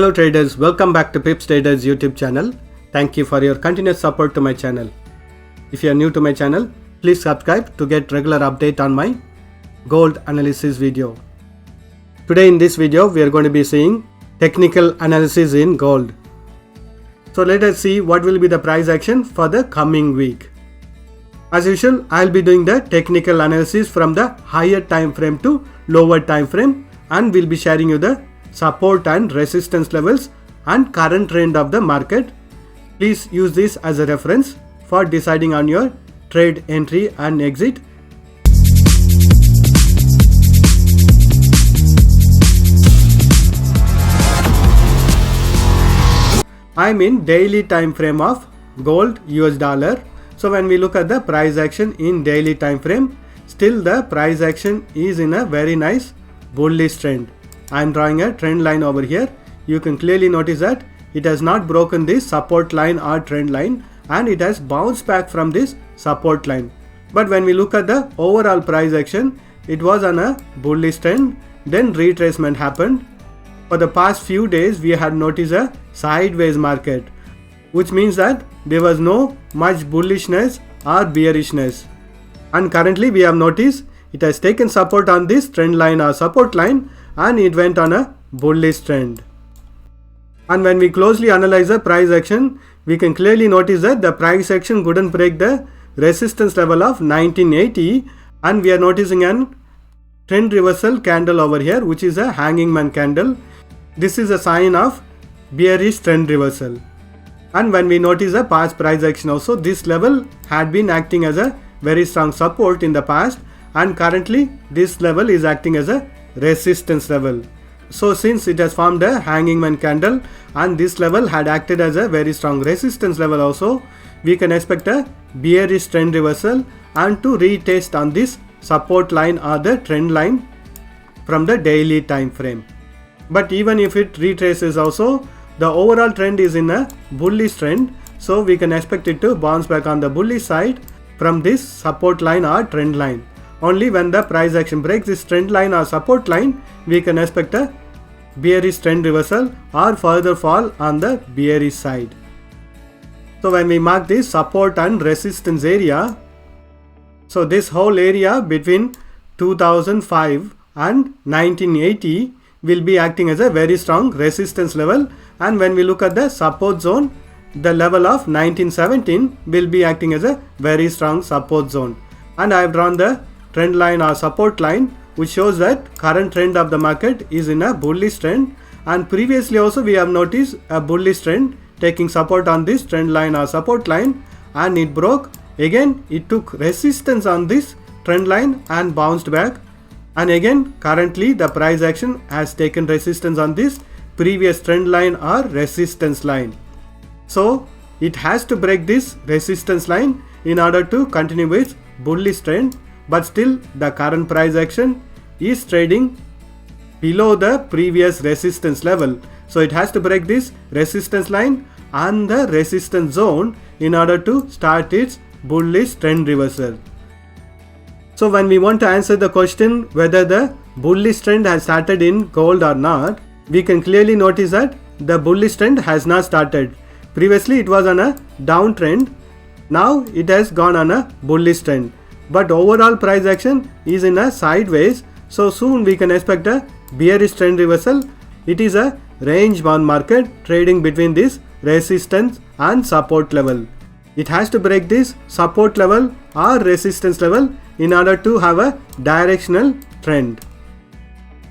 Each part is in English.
Hello traders, welcome back to Pips Traders YouTube channel. Thank you for your continuous support to my channel. If you are new to my channel, please subscribe to get regular update on my gold analysis video. Today in this video, we are going to be seeing technical analysis in gold. So let us see what will be the price action for the coming week. As usual, I will be doing the technical analysis from the higher time frame to lower time frame, and will be sharing you the support and resistance levels and current trend of the market. Please use this as a reference for deciding on your trade entry and exit. I'm in daily time frame of gold US dollar. So when we look at the price action in daily time frame, still the price action is in a very nice bullish trend. I am drawing a trend line over here. You can clearly notice that it has not broken this support line or trend line, and it has bounced back from this support line. But when we look at the overall price action, it was on a bullish trend, then retracement happened. For the past few days, we had noticed a sideways market, which means that there was no much bullishness or bearishness. And currently we have noticed it has taken support on this trend line or support line, and it went on a bullish trend. And when we closely analyze the price action, we can clearly notice that the price action couldn't break the resistance level of 1980, and we are noticing an trend reversal candle over here, which is a hanging man candle. This is a sign of bearish trend reversal. And when we notice the past price action also, this level had been acting as a very strong support in the past, and currently this level is acting as a resistance level. So since it has formed a hanging man candle and this level had acted as a very strong resistance level also, we can expect a bearish trend reversal and to retest on this support line or the trend line from the daily time frame. But even if it retraces also, the overall trend is in a bullish trend, so we can expect it to bounce back on the bullish side from this support line or trend line. Only when the price action breaks this trend line or support line, we can expect a bearish trend reversal or further fall on the bearish side. So when we mark this support and resistance area, so this whole area between 2005 and 1980 will be acting as a very strong resistance level, and when we look at the support zone, the level of 1917 will be acting as a very strong support zone. And I have drawn the trend line or support line, which shows that current trend of the market is in a bullish trend, and previously also we have noticed a bullish trend taking support on this trend line or support line, and it broke. Again it took resistance on this trend line and bounced back, and again currently the price action has taken resistance on this previous trend line or resistance line. So it has to break this resistance line in order to continue its bullish trend, but still the current price action is trading below the previous resistance level. So it has to break this resistance line and the resistance zone in order to start its bullish trend reversal. So when we want to answer the question whether the bullish trend has started in gold or not, we can clearly notice that the bullish trend has not started. Previously it was on a downtrend, now it has gone on a bullish trend. But overall price action is in a sideways, so soon we can expect a bearish trend reversal. It is a range bound market trading between this resistance and support level. It has to break this support level or resistance level in order to have a directional trend.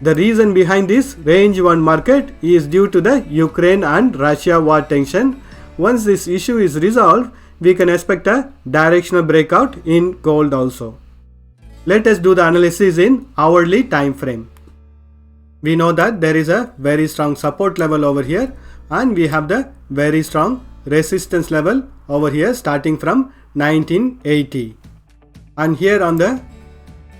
The reason behind this range bound market is due to the Ukraine and Russia war tension. Once this issue is resolved, we can expect a directional breakout in gold also. Let us do the analysis in hourly time frame. We know that there is a very strong support level over here, and we have the very strong resistance level over here starting from 1980. And here on the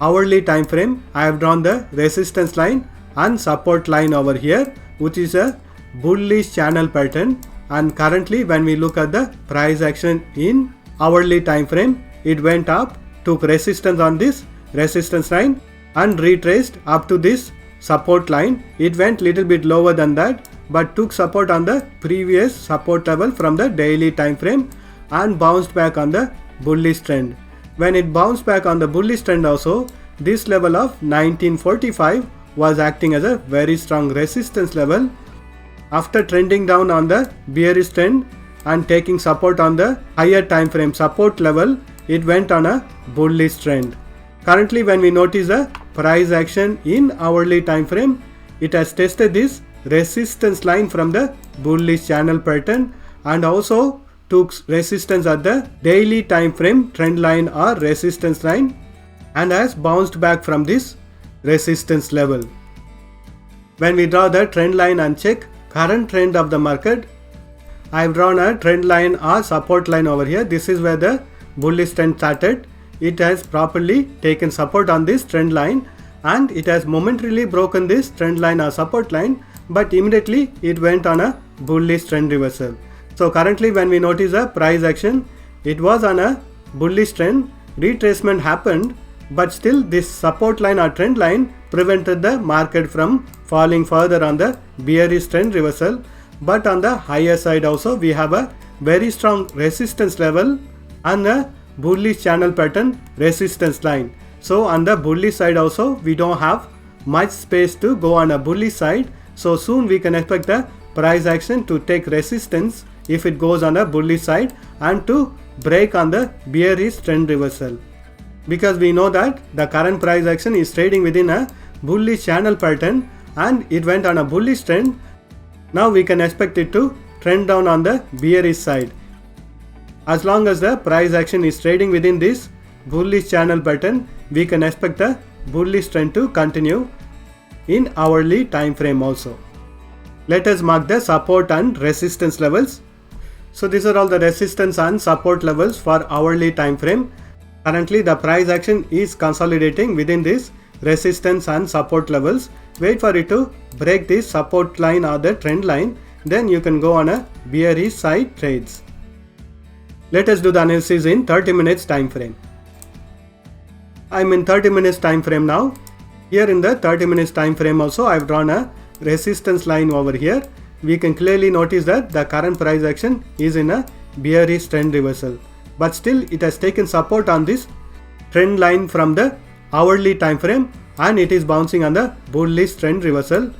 hourly time frame, I have drawn the resistance line and support line over here, which is a bullish channel pattern. And currently when we look at the price action in hourly time frame, it went up, took resistance on this resistance line and retraced up to this support line. It went little bit lower than that but took support on the previous support level from the daily time frame and bounced back on the bullish trend. When it bounced back on the bullish trend also, this level of 1945 was acting as a very strong resistance level. After trending down on the bearish trend and taking support on the higher time frame support level, it went on a bullish trend. Currently, when we notice the price action in hourly time frame, it has tested this resistance line from the bullish channel pattern and also took resistance at the daily time frame trend line or resistance line and has bounced back from this resistance level. When we draw the trend line and check current trend of the market, I have drawn a trend line or support line over here. This is where the bullish trend started. It has properly taken support on this trend line and it has momentarily broken this trend line or support line, but immediately it went on a bullish trend reversal. So currently when we notice a price action, it was on a bullish trend, retracement happened, but still this support line or trend line prevented the market from falling further on the bearish trend reversal. But on the higher side also we have a very strong resistance level and a bullish channel pattern resistance line. So on the bullish side also we don't have much space to go on a bullish side. So soon we can expect the price action to take resistance if it goes on a bullish side and to break on the bearish trend reversal. Because we know that the current price action is trading within a bullish channel pattern and it went on a bullish trend. Now we can expect it to trend down on the bearish side. As long as the price action is trading within this bullish channel pattern, we can expect the bullish trend to continue in hourly time frame also. Let us mark the support and resistance levels. So these are all the resistance and support levels for hourly time frame. Currently the price action is consolidating within this resistance and support levels. Wait for it to break this support line or the trend line, then you can go on a bearish side trades. Let us do the analysis in 30 minutes time frame. I am in 30 minutes time frame now. Here in the 30 minutes time frame also I have drawn a resistance line over here. We can clearly notice that the current price action is in a bearish trend reversal, but still it has taken support on this trend line from the hourly time frame and it is bouncing on the bullish trend reversal.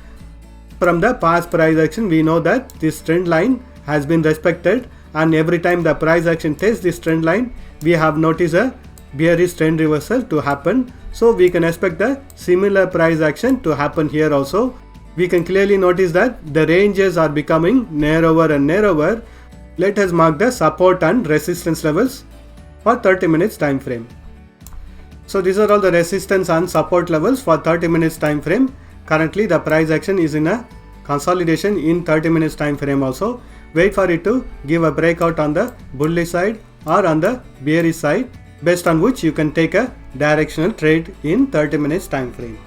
From the past price action we know that this trend line has been respected, and every time the price action tests this trend line we have noticed a bearish trend reversal to happen. So we can expect the similar price action to happen here also. We can clearly notice that the ranges are becoming narrower and narrower. Let us mark the support and resistance levels for 30 minutes time frame. So these are all the resistance and support levels for 30 minutes time frame. Currently the price action is in a consolidation in 30 minutes time frame also. Wait for it to give a breakout on the bullish side or on the bearish side, based on which you can take a directional trade in 30 minutes time frame.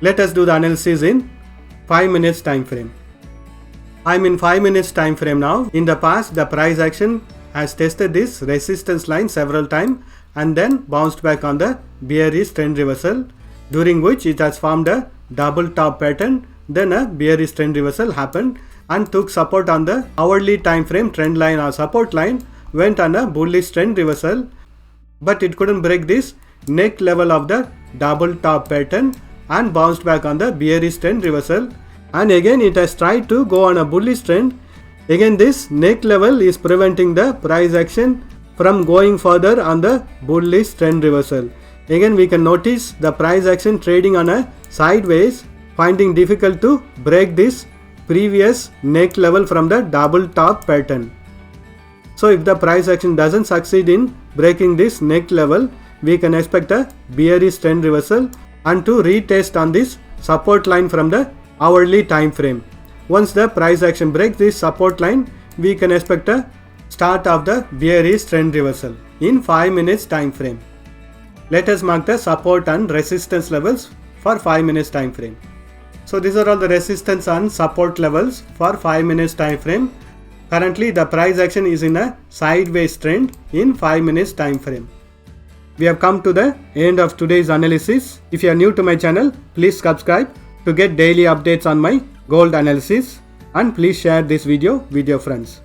Let us do the analysis in 5 minutes time frame. I am in 5 minutes time frame now. In the past the price action has tested this resistance line several times and then bounced back on the bearish trend reversal, during which it has formed a double top pattern. Then a bearish trend reversal happened and took support on the hourly time frame trend line or support line, went on a bullish trend reversal, but it couldn't break this neck level of the double top pattern and bounced back on the bearish trend reversal, and again it has tried to go on a bullish trend. Again this neck level is preventing the price action from going further on the bullish trend reversal. Again we can notice the price action trading on a sideways, finding difficult to break this previous neck level from the double top pattern. So if the price action doesn't succeed in breaking this neck level, we can expect a bearish trend reversal and to retest on this support line from the hourly time frame. Once the price action breaks this support line, we can expect a start of the bearish trend reversal in 5 minutes time frame. Let us mark the support and resistance levels for 5 minutes time frame. So these are all the resistance and support levels for 5 minutes time frame. Currently the price action is in a sideways trend in 5 minutes time frame. We have come to the end of today's analysis. If you are new to my channel, please subscribe to get daily updates on my gold analysis. and please share this video with your friends.